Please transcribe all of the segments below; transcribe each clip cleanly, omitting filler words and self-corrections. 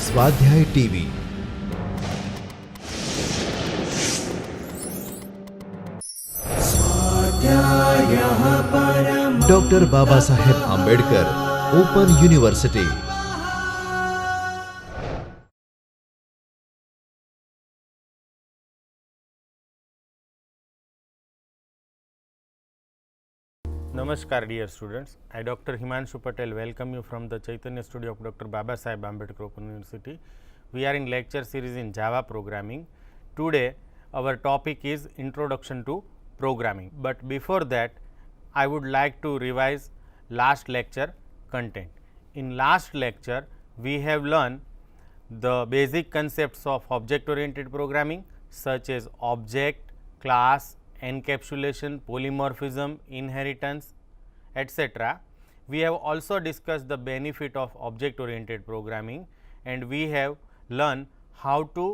स्वाध्याय TV doctor Baba Saheb Ambedkar Open University. Namaskar dear students, I Dr. Himanshu Patel welcome you from the Chaitanya studio of Dr. Baba Saheb Ambedkar Open University. We are in lecture series in Java programming. Today our topic is Introduction to Programming, but before that I would like to revise last lecture content. In last lecture we have learned the basic concepts of object oriented programming such as object, class, encapsulation, polymorphism, inheritance, etc. We have also discussed the benefit of object oriented programming, and we have learned how to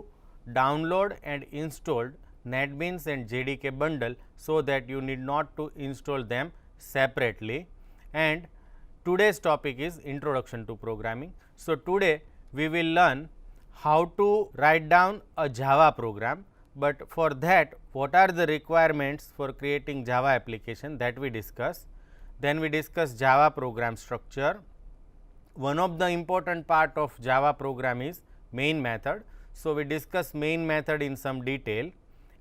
download and install NetBeans and JDK bundle so that you need not to install them separately. And today's topic is Introduction to Programming. So, today we will learn how to write down a Java program, but for that what are the requirements for creating Java application, that we discuss. Then we discuss Java program structure. One of the important part of Java program is main method. So, we discuss main method in some detail,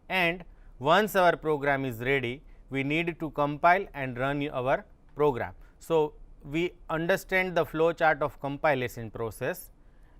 and once our program is ready we need to compile and run our program. So, we understand the flow chart of compilation process,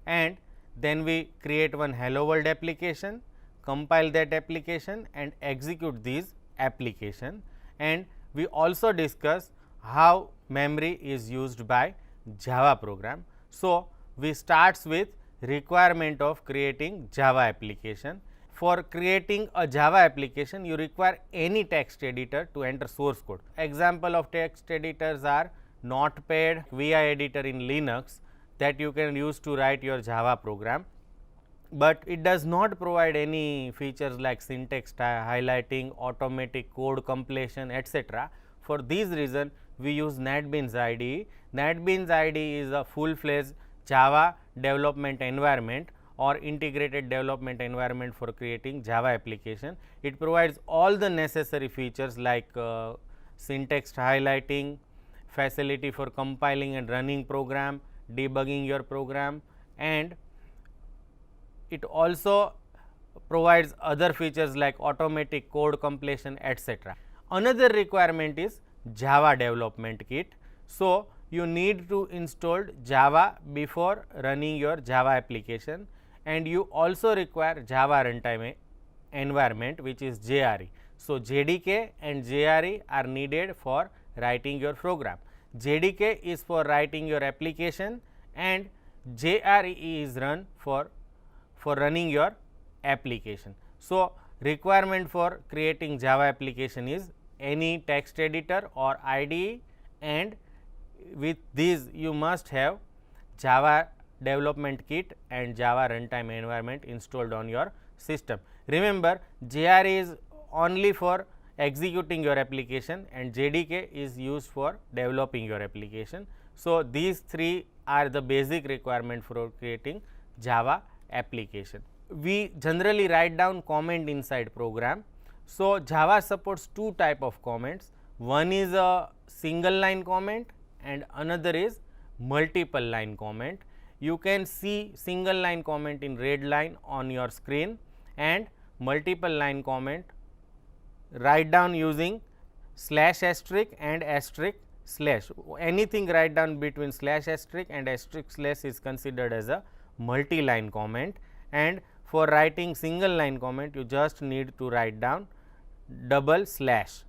and then we create one hello world application, compile that application and execute this application. And we also discuss how memory is used by Java program. So, we starts with requirement of creating Java application. For creating a Java application you require any text editor to enter source code. Example of text editors are Notepad, VI editor in Linux that you can use to write your Java program, but it does not provide any features like syntax highlighting, automatic code completion, etc. For this reason we use NetBeans IDE. NetBeans IDE is a full-fledged Java development environment or integrated development environment for creating Java application. It provides all the necessary features like syntax highlighting, facility for compiling and running program, debugging your program, and it also provides other features like automatic code completion, etc. Another requirement is Java development kit. So, you need to install Java before running your Java application, and you also require Java runtime environment, which is JRE. So, JDK and JRE are needed for writing your program. JDK is for writing your application and JRE is run for running your application. So, requirement for creating Java application is any text editor or IDE, and with these you must have Java development kit and Java runtime environment installed on your system. Remember, JRE is only for executing your application and JDK is used for developing your application. So, these three are the basic requirement for creating Java application. We generally write down comment inside program. So, Java supports two type of comments. One is a single line comment and another is multiple line comment. You can see single line comment in red line on your screen, and multiple line comment write down using slash asterisk and asterisk slash. Anything write down between slash asterisk and asterisk slash is considered as a multi line comment, and for writing single line comment you just need to write down double slash.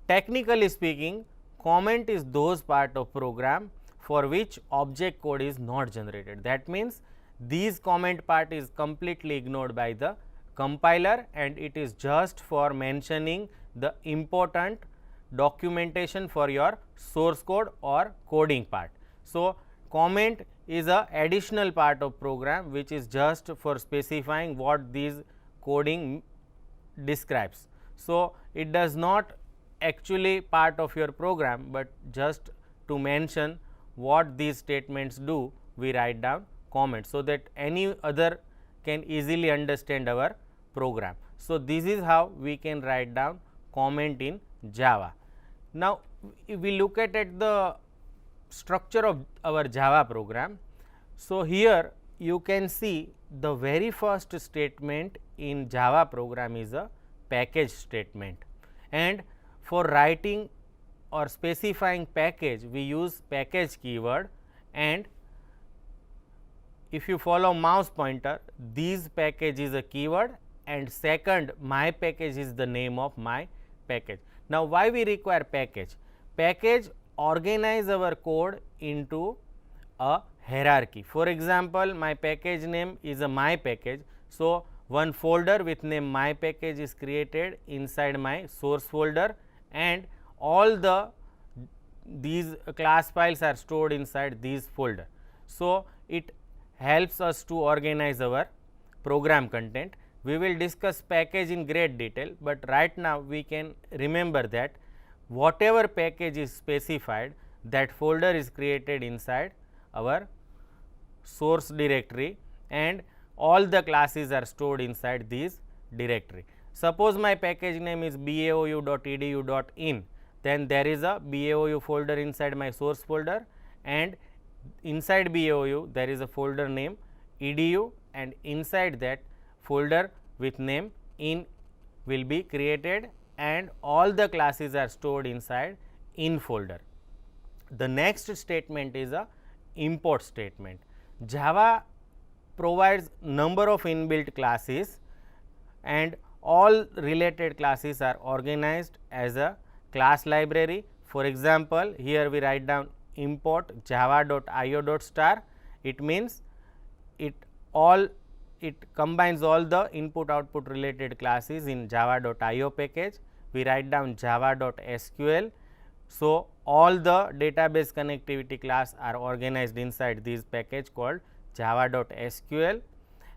Technically speaking, comment is those part of program for which object code is not generated. That means, these comment part is completely ignored by the compiler, and it is just for mentioning the important documentation for your source code or coding part. So, comment is a additional part of program which is just for specifying what these coding describes. So, it does not actually part of your program, but just to mention what these statements do we write down comment, so that any other can easily understand our program. So, this is how we can write down comment in Java. Now, if we look at the structure of our Java program. So, here you can see the very first statement in Java program is a package statement, and for writing or specifying package we use package keyword, and if you follow mouse pointer, this package is a keyword, and second my package is the name of my package. Now, why we require package? Package organize our code into a hierarchy. For example, my package name is a my package. So, one folder with name my package is created inside my source folder, and all these class files are stored inside this folder. So, it helps us to organize our program content. We will discuss package in great detail, but right now we can remember that whatever package is specified, that folder is created inside our source directory, and all the classes are stored inside this directory. Suppose my package name is baou.edu.in, then there is a baou folder inside my source folder, and inside baou there is a folder name edu, and inside that folder with name in will be created, and all the classes are stored inside in folder. The next statement is a import statement. Java provides number of inbuilt classes, and all related classes are organized as a class library. For example, here we write down import java.io.star. It means it combines all the input output related classes in java.io package. We write down java.sql. So, all the database connectivity class are organized inside this package called java.sql.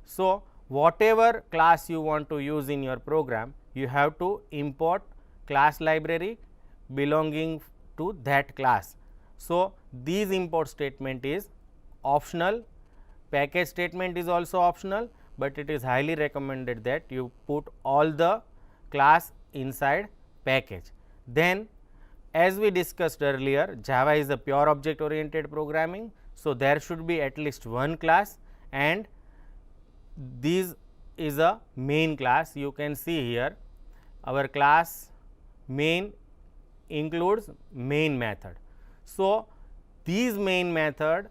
So, whatever class you want to use in your program, you have to import class library belonging to that class. So, this import statement is optional. Package statement is also optional, but it is highly recommended that you put all the class inside package. Then, as we discussed earlier, Java is a pure object oriented programming. So, there should be at least one class, and this is a main class. You can see here our class main includes main method. So, this main method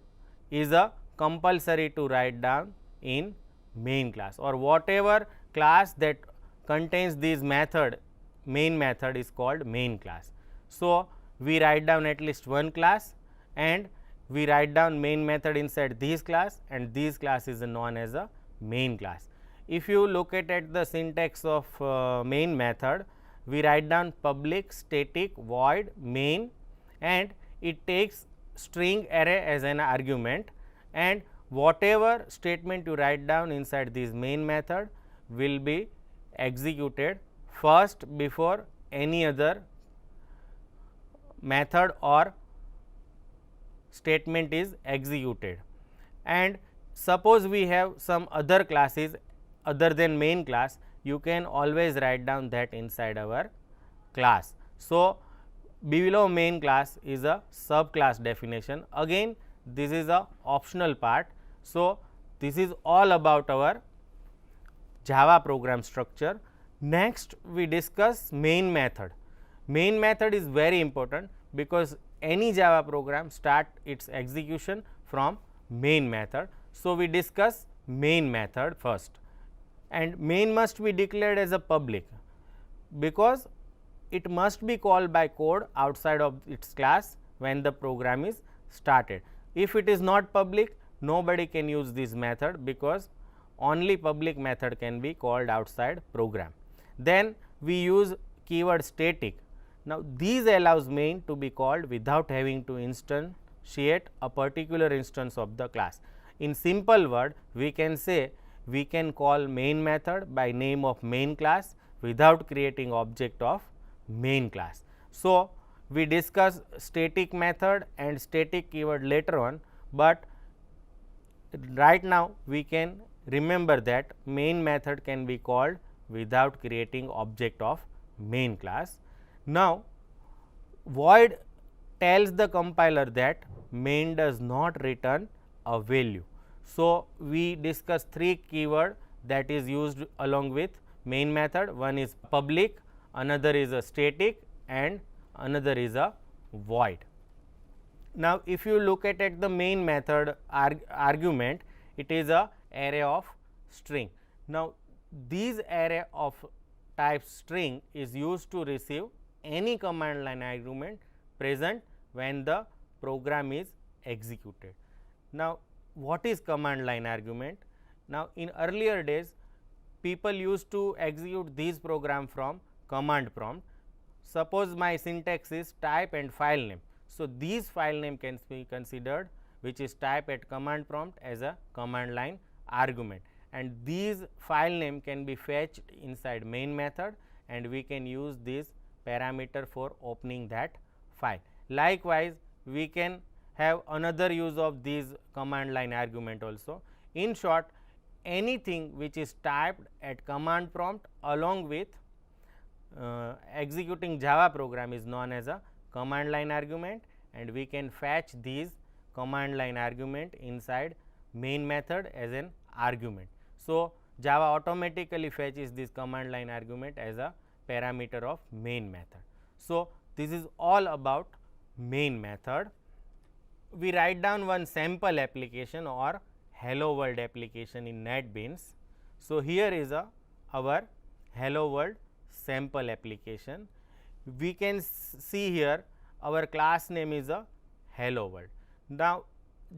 is a compulsory to write down in main class, or whatever class that contains this method, main method is called main class. So, we write down at least one class, and we write down main method inside this class, and this class is known as a main class. If you look at the syntax of main method, we write down public static void main, and it takes string array as an argument, and whatever statement you write down inside this main method will be executed first before any other method or statement is executed. And suppose we have some other classes other than main class, you can always write down that inside our class. So, below main class is a subclass definition. Again, this is a optional part. So, this is all about our Java program structure. Next, we discuss main method. Main method is very important because any Java program start its execution from main method. So, we discuss main method first, and main must be declared as a public, because it must be called by code outside of its class when the program is started. If it is not public, nobody can use this method, because only public method can be called outside program. Then we use keyword static. Now, these allows main to be called without having to instantiate a particular instance of the class. In simple word, we can say we can call main method by name of main class without creating object of main class. So, we discuss static method and static keyword later on, but right now we can remember that main method can be called without creating object of main class. Now, void tells the compiler that main does not return a value. So, we discuss three keyword that is used along with main method. One is public, another is a static, and another is a void. Now, if you look at the main method argument, it is a array of string. Now, these array of type string is used to receive any command line argument present when the program is executed. Now, what is command line argument? Now, in earlier days, people used to execute these program from command prompt. Suppose my syntax is type and file name. So, these file name can be considered which is type at command prompt as a command line argument, and these file name can be fetched inside main method, and we can use this parameter for opening that file. Likewise, we can have another use of these command line argument also. In short, anything which is typed at command prompt along with executing Java program is known as a command line argument, and we can fetch these command line argument inside main method as an argument. So, Java automatically fetches this command line argument as a parameter of main method. So, this is all about main method. We write down one sample application or hello world application in NetBeans. So, here is our hello world sample application. We can see here our class name is a hello world. Now,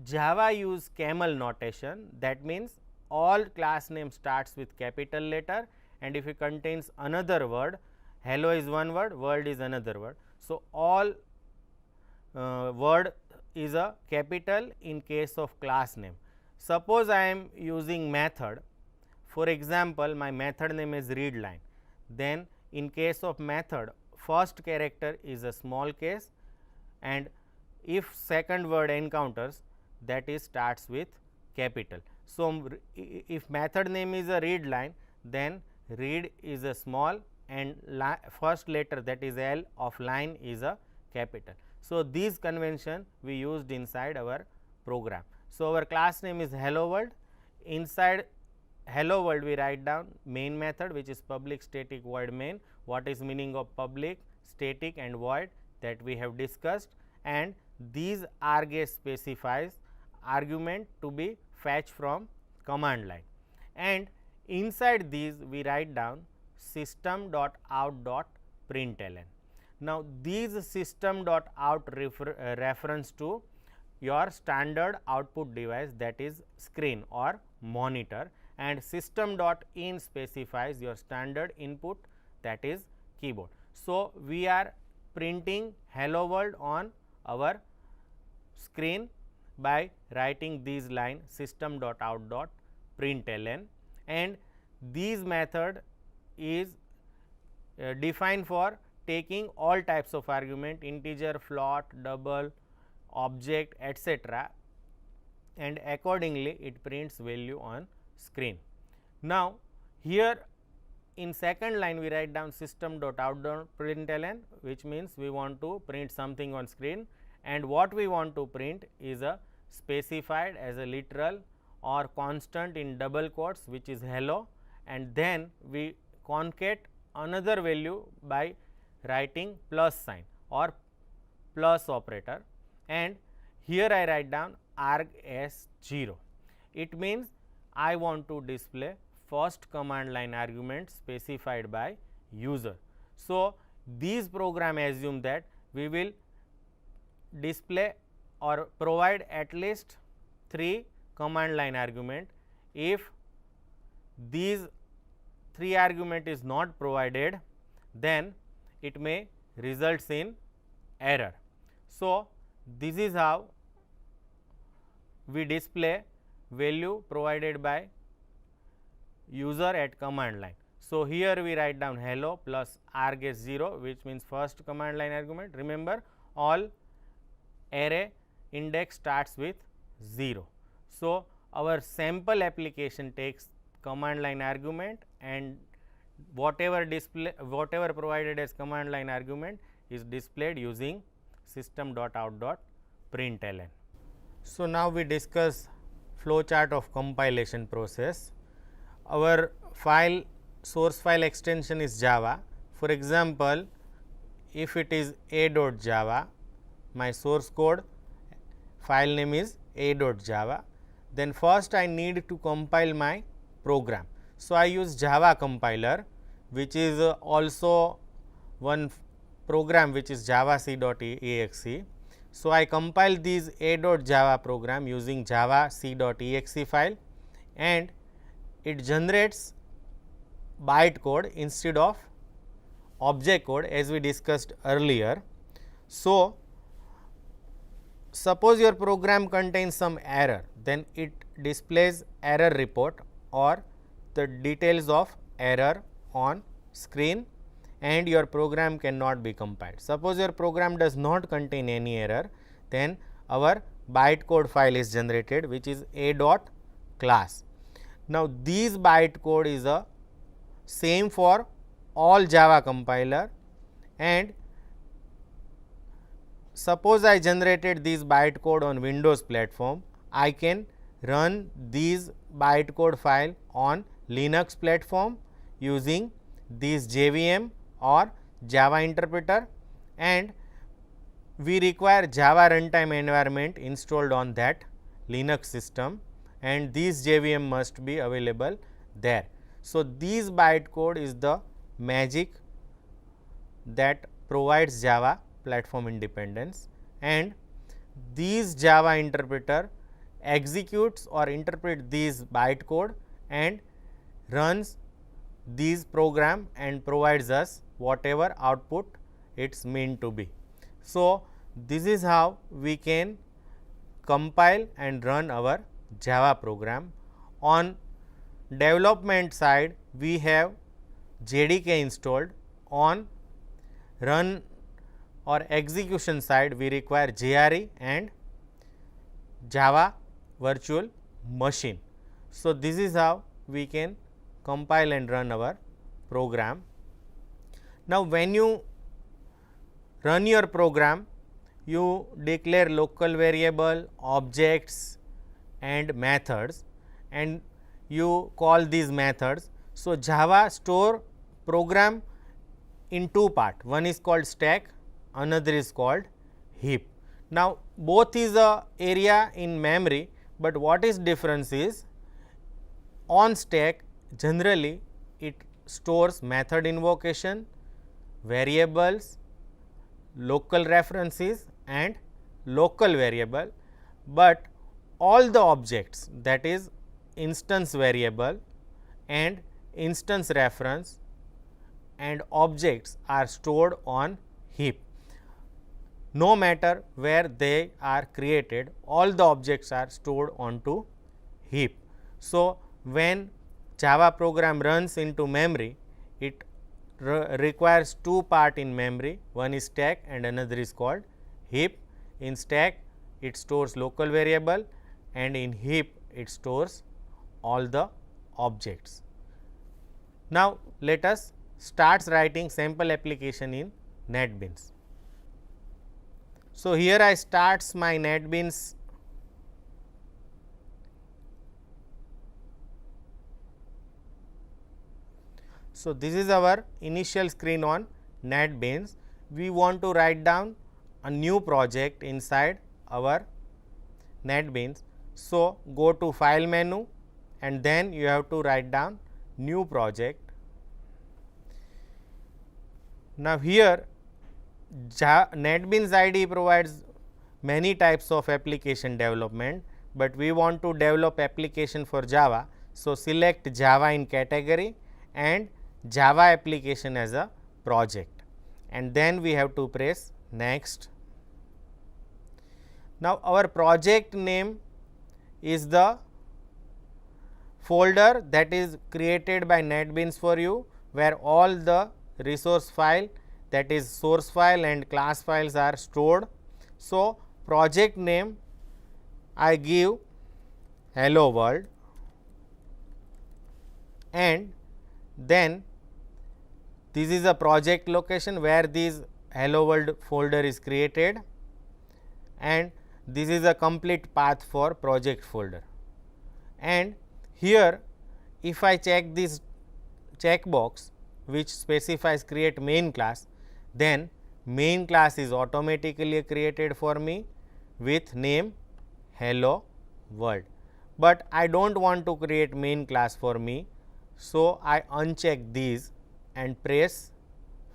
Java use camel notation, that means all class name starts with capital letter, and if it contains another word, hello is one word, world is another word. So, all word is a capital in case of class name. Suppose I am using method, for example, my method name is readline, then in case of method first character is a small case, and if second word encounters, that is starts with capital. So, if method name is a read line, then read is a small and first letter, that is L of line, is a capital. So, these convention we used inside our program. So, our class name is hello world. Inside hello world we write down main method, which is public, static, void main. What is meaning of public, static and void, that we have discussed, and these args specifies argument to be fetched from command line, and inside these we write down system.out.println. Now, these system.out reference to your standard output device, that is screen or monitor, and system.in specifies your standard input, that is keyboard. So, we are printing hello world on our screen by writing these line system.out.println, and these method is defined for taking all types of argument, integer, float, double, object, etc., and accordingly it prints value on screen. Now, here in second line we write down system.out.println, which means we want to print something on screen, and what we want to print is a specified as a literal or constant in double quotes, which is hello, and then we concate another value by writing plus sign or plus operator, and here I write down arg s0. It means I want to display first command line argument specified by user. So, these program assume that we will display or provide at least 3 command line argument. If these 3 argument is not provided, then it may results in error. So, this is how we display value provided by user at command line. So, here we write down hello plus args 0, which means first command line argument. Remember, all array index starts with 0. So, our sample application takes command line argument, and whatever provided as command line argument is displayed using system.out.println. So, now we discuss flowchart of compilation process. Our source file extension is Java. For example, if it is a.java, my source code file name is a.java, then first I need to compile my program. So, I use Java compiler, which is also one program which is javac.exe. So, I compile these a.java program using javac.exe file, and it generates bytecode instead of object code as we discussed earlier. So, suppose your program contains some error, then it displays error report or the details of error on screen, and your program cannot be compiled. Suppose your program does not contain any error, then our bytecode file is generated, which is a.class. Now, these bytecode is a same for all Java compiler, and suppose I generated this bytecode on Windows platform, I can run these bytecode file on Linux platform using this JVM or Java interpreter, and we require Java runtime environment installed on that Linux system, and this JVM must be available there. So, this bytecode is the magic that provides Java platform independence, and this Java interpreter executes or interprets this bytecode and runs this program and provides us whatever output it is meant to be. So, this is how we can compile and run our Java program. On development side, we have JDK installed. On run or execution side, we require JRE and Java virtual machine. So, this is how we can compile and run our program. Now, when you run your program, you declare local variable, objects and methods, and you call these methods. So, Java store program in two parts, one is called stack, another is called heap. Now, both is a area in memory, but what is difference is on stack generally it stores method invocation, variables, local references and local variable, but all the objects, that is instance variable and instance reference and objects are stored on heap. No matter where they are created, all the objects are stored onto heap. So, when Java program runs into memory, it requires two parts in memory, one is stack and another is called heap. In stack it stores local variable and in heap it stores all the objects. Now, let us start writing sample application in NetBeans. So, here I starts my NetBeans So, this is our initial screen on NetBeans. We want to write down a new project inside our NetBeans. So, go to file menu and then you have to write down new project. Now, here NetBeans IDE provides many types of application development, but we want to develop application for Java. So, select Java in category and Java application as a project, and then we have to press next. Now, our project name is the folder that is created by NetBeans for you, where all the resource file, that is source file and class files are stored. So, project name I give hello world, and then this is a project location where this hello world folder is created, and this is a complete path for project folder. And here if I check this checkbox which specifies create main class, then main class is automatically created for me with name hello world. But I do not want to create main class for me. So, I uncheck these and press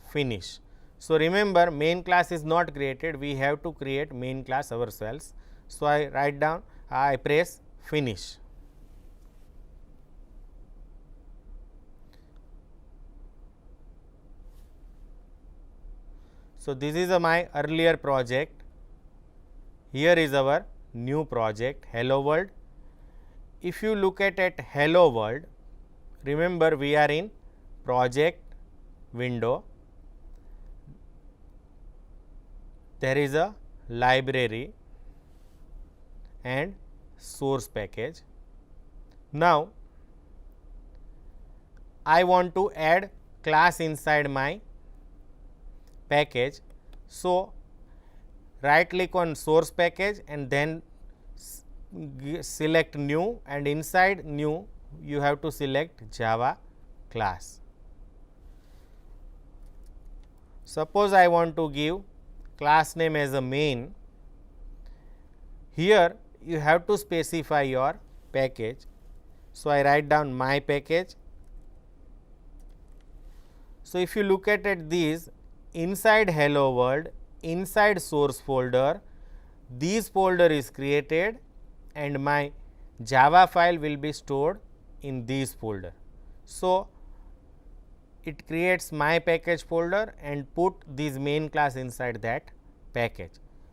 finish. So, remember main class is not created, we have to create main class ourselves. So, I write down, I press finish. So, this is my earlier project, here is our new project hello world. If you look at hello world, remember we are in project window, there is a library and source package. Now, I want to add class inside my package. So, right click on source package and then select new, and inside new you have to select Java class. Suppose I want to give class name as a main. Here you have to specify your package. So, I write down my package. So, if you look at these inside hello world, inside source folder, this folder is created and my Java file will be stored in this folder. So, it creates my package folder and put this main class inside that package.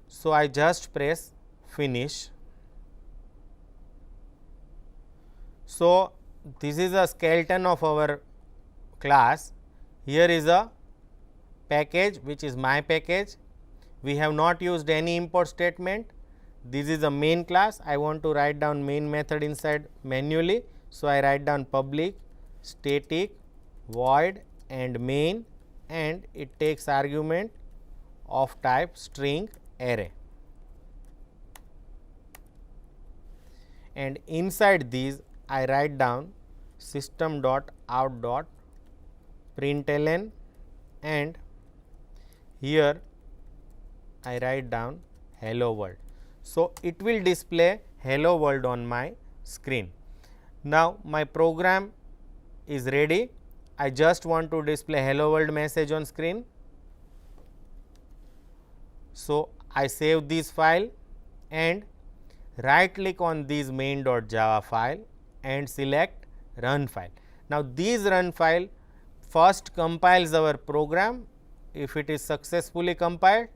So, I just press finish. So, this is a skeleton of our class. Here is a package which is my package. We have not used any import statement. This is a main class. I want to write down main method inside manually. So, I write down public static void and main, and it takes argument of type string array, and inside these I write down system dot out dot println, and here I write down hello world. So, it will display hello world on my screen. Now, my program is ready. I just want to display hello world message on screen. So, I save this file and right click on this main.java file and select run file. Now, this run file first compiles our program. If it is successfully compiled,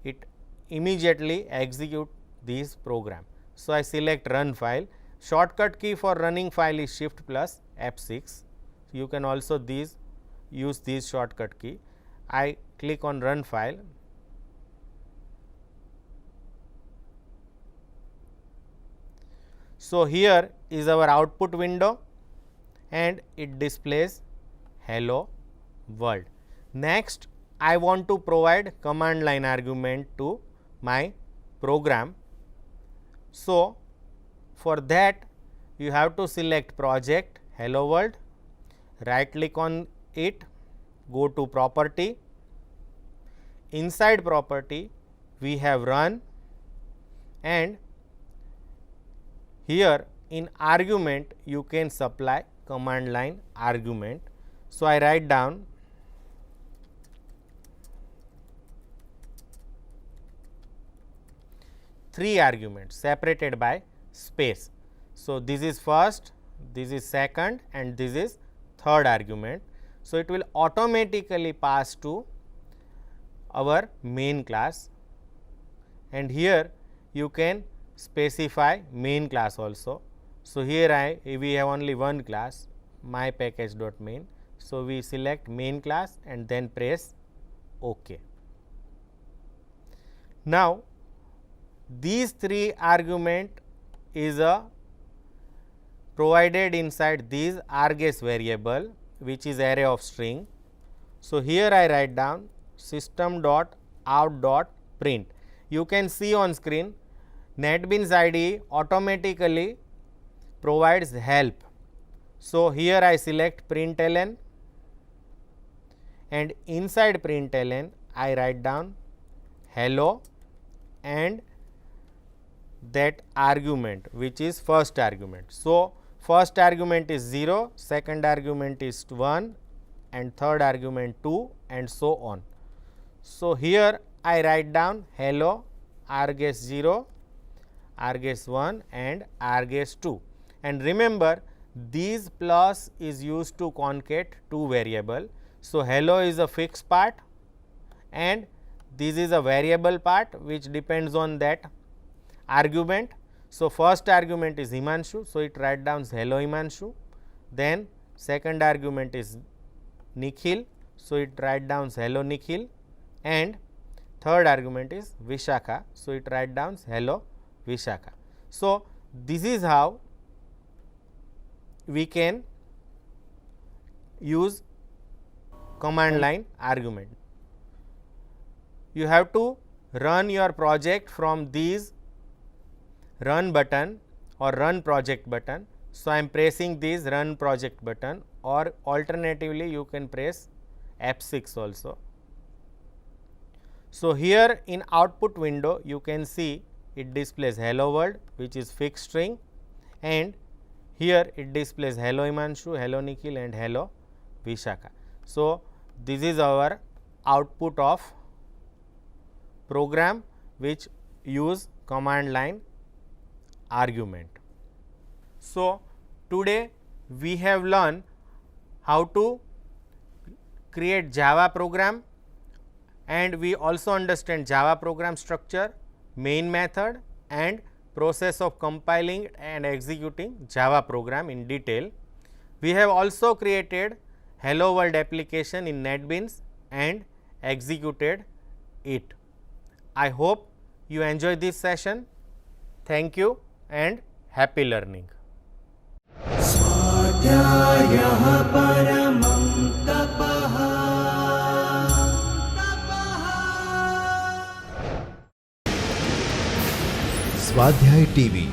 it immediately execute this program. So, I select run file. Shortcut key for running file is shift plus F6. You can also use this shortcut key. I click on run file. So, here is our output window and it displays hello world. Next, I want to provide command line argument to my program. So, for that you have to select project hello world, right click on it, go to property. Inside property we have run, and here in argument you can supply command line argument. So, I write down three arguments separated by space. So, this is first, this is second, and this is third argument. So, it will automatically pass to our main class, and here you can specify main class also. So, here we have only one class, my package dot main. So, we select main class and then press OK. Now, these three argument is a provided inside these args variable, which is array of string. So, here I write down system dot out dot print. You can see on screen NetBeans IDE automatically provides help. So, here I select println, and inside println I write down hello and that argument, which is first argument. So, first argument is 0, second argument is 1 and third argument 2 and so on. So, here I write down hello args 0, args 1 and args 2, and remember these plus is used to concate two variable. So, hello is a fixed part and this is a variable part which depends on that argument. So, first argument is Himanshu. So, it write down hello Himanshu, then second argument is Nikhil. So, it write down hello Nikhil, and third argument is Vishakha. So, it write down hello Vishakha. So, this is how we can use command line argument. You have to run your project from these run button or run project button. So, I am pressing this run project button, or alternatively you can press F6 also. So, here in output window you can see it displays hello world, which is fixed string, and here it displays hello Himanshu, hello Nikhil and hello Vishakha. So, this is our output of program which use command line argument. So, today we have learned how to create Java program, and we also understand Java program structure, main method and process of compiling and executing Java program in detail. We have also created hello world application in NetBeans and executed it. I hope you enjoy this session. Thank you and happy learning. स्वाध्याय TV